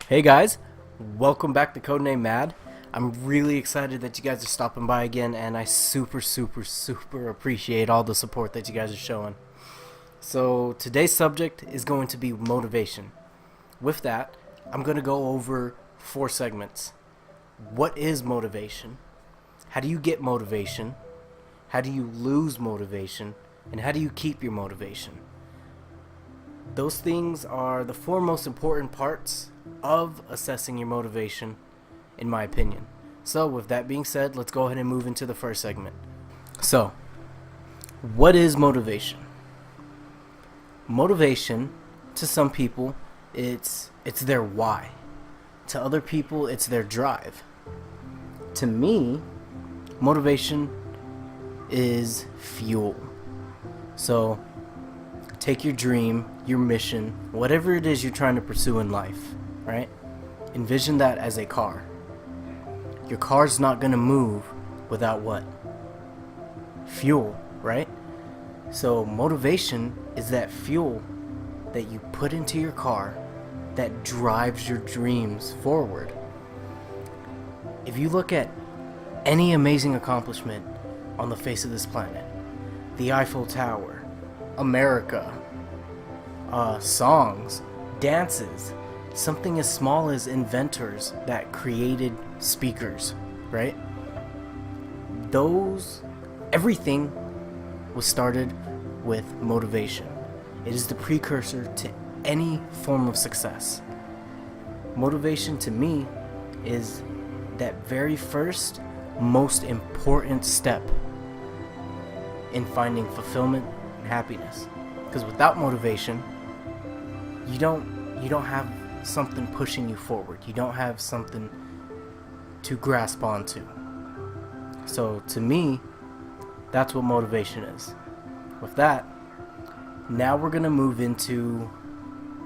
Hey guys, welcome back to Codename M.A.D. I'm really excited that you guys are stopping by again, and I super appreciate all the support that you guys are showing. So today's subject is going to be motivation. With that, I'm going to go over 4 segments. What is motivation? How do you get motivation? How do you lose motivation? And how do you keep your motivation? Those things are the 4 most important parts of assessing your motivation, in my opinion. So with that being said, let's go ahead and move into the first segment. So, what is motivation? Motivation, to some people, it's their why. To other people, it's their drive. To me, motivation is fuel. So, take your dream, your mission, whatever it is you're trying to pursue in life, right? Envision that as a car. Your car's not going to move without what? Fuel, right? So motivation is that fuel that you put into your car that drives your dreams forward. If you look at any amazing accomplishment on the face of this planet, the Eiffel Tower, America, songs, dances, something as small as inventors that created speakers, right? Everything was started with motivation. It is the precursor to any form of success. Motivation to me is that very first, most important step in finding fulfillment and happiness. Because without motivation, you don't have something pushing you forward. You don't have something to grasp onto. So to me, that's what motivation is. With that, now we're going to move into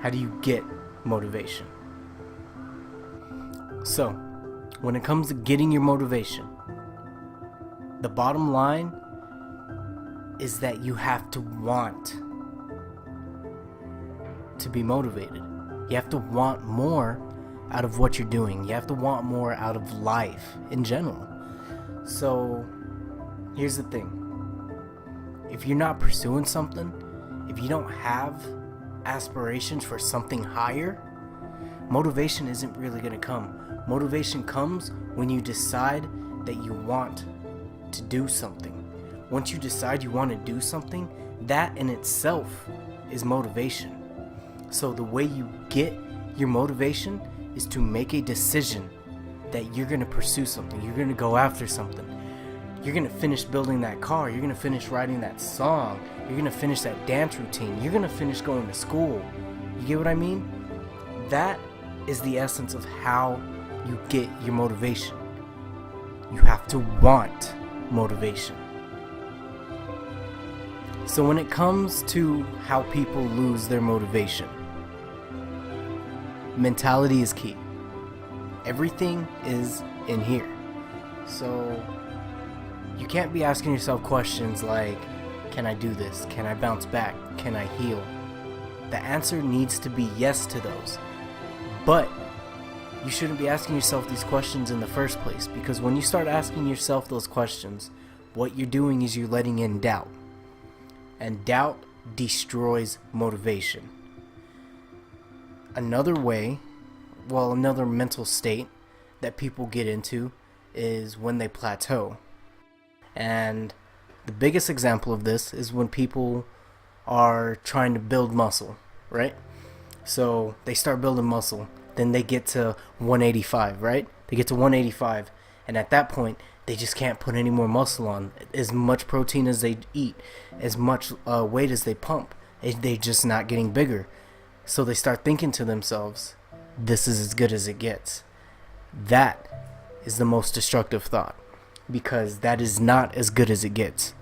how do you get motivation. So, when it comes to getting your motivation, the bottom line is that you have to want to be motivated. You have to want more out of what you're doing. You have to want more out of life in general. So here's the thing. If you're not pursuing something, if you don't have aspirations for something higher, motivation isn't really going to come. Motivation comes when you decide that you want to do something. Once you decide you want to do something, that in itself is motivation. So the way you get your motivation is to make a decision that you're going to pursue something. You're going to go after something. You're going to finish building that car. You're going to finish writing that song. You're going to finish that dance routine. You're going to finish going to school. You get what I mean? That is the essence of how you get your motivation. You have to want motivation. So when it comes to how people lose their motivation, mentality is key. Everything is in here. So you can't be asking yourself questions like, can I do this? Can I bounce back? Can I heal? The answer needs to be yes to those. But you shouldn't be asking yourself these questions in the first place, because when you start asking yourself those questions, what you're doing is you're letting in doubt. And doubt destroys motivation. Another mental state that people get into is when they plateau. And the biggest example of this is when people are trying to build muscle, right? So they start building muscle, then they get to 185, right? They get to 185, and at that point, they just can't put any more muscle on. As much protein as they eat, as much weight as they pump, they're just not getting bigger. So they start thinking to themselves, this is as good as it gets. That is the most destructive thought, because that is not as good as it gets.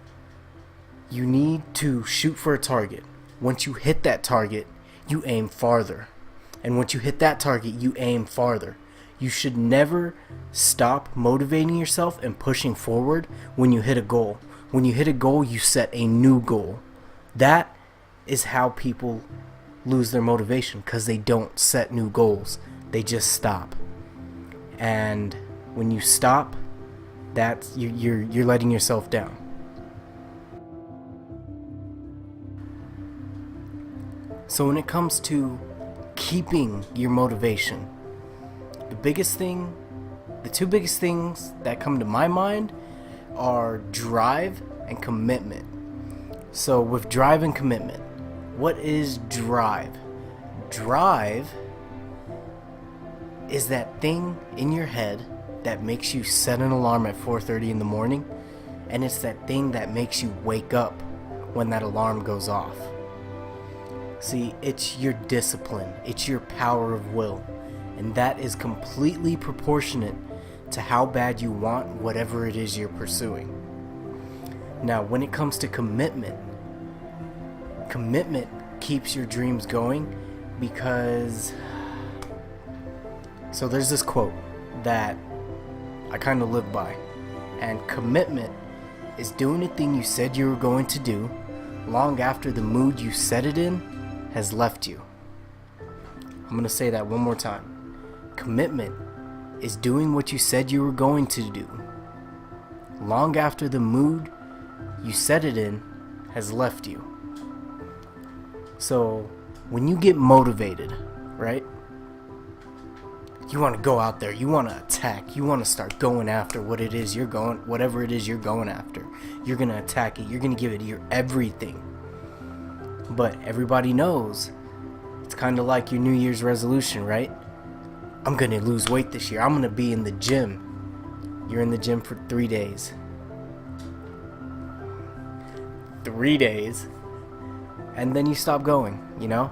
You need to shoot for a target. Once you hit that target, you aim farther. And once you hit that target, you aim farther. You should never stop motivating yourself and pushing forward when you hit a goal. When you hit a goal, you set a new goal. That is how people lose their motivation, because they don't set new goals. they just stop. And when you stop, that's you're letting yourself down. So when it comes to keeping your motivation, the two biggest things that come to my mind are drive and commitment. So with drive and commitment, what is drive? Drive is that thing in your head that makes you set an alarm at 4:30 in the morning, and it's that thing that makes you wake up when that alarm goes off. See, it's your discipline, it's your power of will, and that is completely proportionate to how bad you want whatever it is you're pursuing. Now, when it comes to commitment keeps your dreams going because... So there's this quote that I kind of live by, and commitment is doing a thing you said you were going to do long after the mood you set it in has left you. I'm going to say that one more time. Commitment is doing what you said you were going to do long after the mood you set it in has left you. So when you get motivated, right? You want to go out there, you want to attack, you want to start going after whatever it is you're going after. You're going to attack it, you're going to give it your everything. But everybody knows it's kind of like your New Year's resolution, right? I'm going to lose weight this year. I'm going to be in the gym. You're in the gym for 3 days. 3 days. And then you stop going, you know?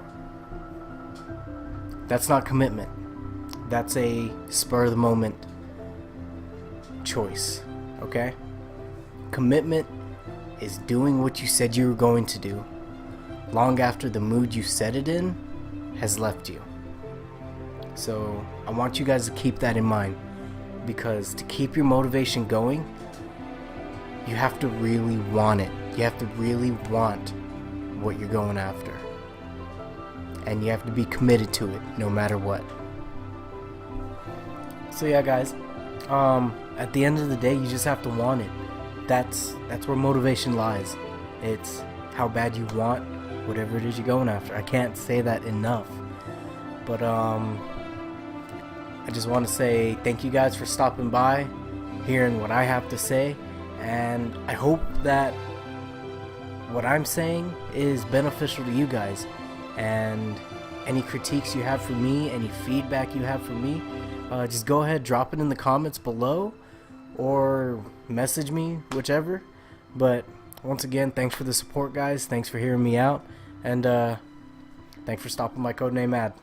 That's not commitment. That's a spur of the moment choice, okay? Commitment is doing what you said you were going to do long after the mood you set it in has left you. So I want you guys to keep that in mind, because to keep your motivation going, you have to really want it. You have to really want what you're going after, and you have to be committed to it no matter what. So yeah, guys, at the end of the day, you just have to want it. That's where motivation lies. It's how bad you want whatever it is you're going after. I can't say that enough. But I just want to say thank you guys for stopping by, hearing what I have to say, and I hope that what I'm saying is beneficial to you guys. And any critiques you have for me, any feedback you have for me, just go ahead, drop it in the comments below or message me, whichever. But once again, thanks for the support, guys. Thanks for hearing me out, and thanks for stopping by Codename M.A.D.